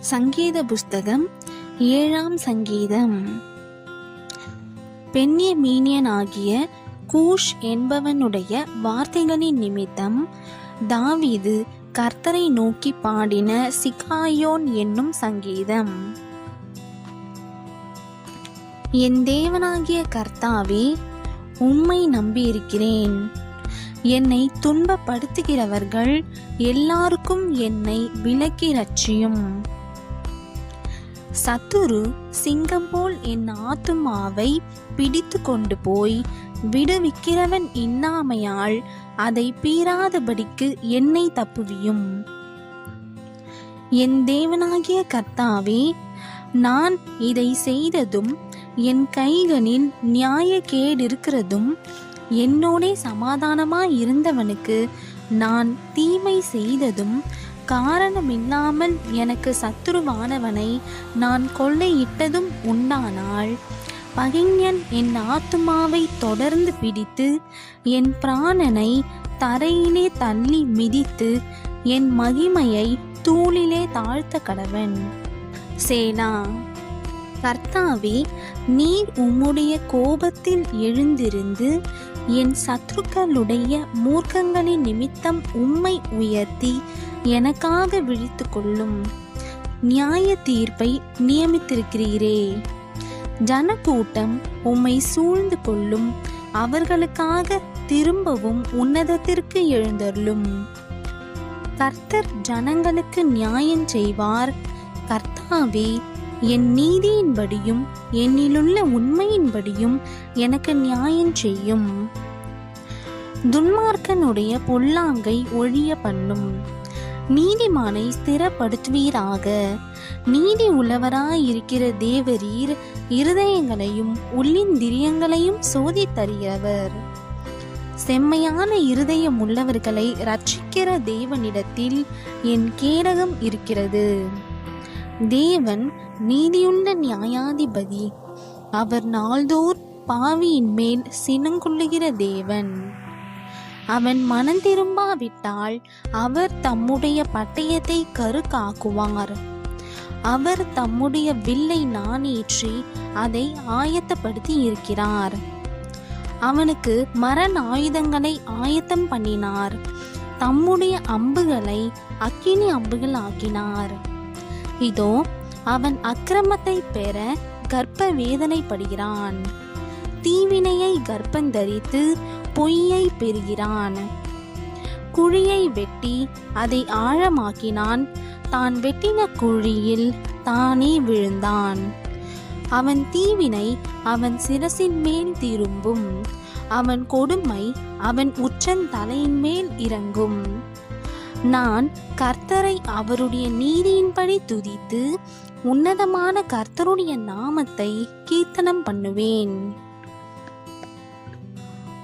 சங்கீத புஸ்தகம் 7ஆம் சங்கீதம். பென்யமீனியனாகிய கூஷ் என்பவனுடைய வார்த்தைகளின் நிமித்தம் தாவீது கர்த்தரை நோக்கி பாடின சிகாயோன் என்னும் சங்கீதம். என் தேவனாகிய கர்த்தாவே, உம்மை நம்பியிருக்கிறேன். என்னை துன்பப்படுத்துகிறவர்கள் எல்லாருக்கும் என்னை விலக்கி ரட்சியும். சத்துரு சிங்கம் போல் என் ஆத்துமாவை பிடித்து கொண்டு போய் விடுவிக்கிறவன் இன்னாமையால் அதை பீறாதபடிக்கு என்னை தப்புவியும். என் தேவனாகிய கர்த்தாவே, நான் இதை செய்ததும் என் கைகளில் நியாயக்கேடிருக்கிறதும் என்னோடே சமாதானமாய் இருந்தவனுக்கு நான் தீமை செய்ததும் காரணமில்லாமல் எனக்கு சத்துருவானவனை நான் கொள்ளையிட்டதும் உண்டானால், பகைஞன் என் ஆத்துமாவை தொடர்ந்து பிடித்து என் பிராணனை தரையிலே தள்ளி மிதித்து என் மகிமையை தூளிலே தாழ்த்த கடவன். சேலா. கர்த்தாவே, நீர் உம்முடைய கோபத்தில் எழுந்திருந்து என் சத்துருக்களுடைய மூர்க்கங்களின் நிமித்தம் உம்மை உயர்த்தி எனக்காக விழித்து கொள்ளும். நியாய தீர்ப்பை நியமித்திருக்கிறீரே. ஜனக்கூட்டம் உம்மை சூழ்ந்து கொள்ளும். அவர்களுக்காக திரும்பவும் உன்னதத்திற்கு எழுந்தருளும். கர்த்தர் ஜனங்களுக்கு நியாயம் செய்வார். கர்த்தாவே, என் நீதியின்படியும் என்னிலுள்ள உண்மையின்படியும் எனக்கு நியாயம் செய்யும். துன்மார்க்கனுடைய பொல்லாங்கை ஒழிய பண்ணும். நீதிமானை ஸ்திரப்படுத்துவீராக. நீதி உள்ளவராயிருக்கிற தேவரீர் இருதயங்களையும் உள்ளிந்திரியங்களையும் சோதித்தறிகிறவர். செம்மையான இருதயம் உள்ளவர்களை ரட்சிக்கிற தேவனிடத்தில் என் கேடகம் இருக்கிறது. தேவன் நீதியுள்ள நியாயாதிபதி. அவர் நாள்தோர் பாவியின் மேல் சினங்கொள்ளுகிற தேவன். அவன் மனம் திரும்பாவிட்டால் அவர் தம்முடைய பட்டயத்தை கருக்காக்குவார். அவர் தம்முடைய வில்லை நாணேற்றி அதை ஆயத்தப்படுத்தி இருக்கிறார். அவனுக்கு மரண ஆயுதங்களை ஆயத்தம் பண்ணினார். தம்முடைய அம்புகளை அக்கினி அம்புகள் ஆக்கினார். இதோ, அவன் அக்கிரமத்தை பெற கர்ப்ப வேதனைப்படுகிறான். தீவினையை கர்ப்பந்தரித்து பொய்யை பெறுகிறான். குழியை வெட்டி அதை ஆழமாக்கினான். தான் வெட்டின குழியில் தானே விழுந்தான். அவன் தீவினை அவன் சிரசின் மேல் திரும்பும். அவன் கொடுமை அவன் உச்சந்தலையின் மேல் இறங்கும். நான் கர்த்தரை அவருடைய நீதியின்படி துதித்து உன்னதமான கர்த்தருடைய நாமத்தை கீர்த்தனம் பண்ணுவேன்.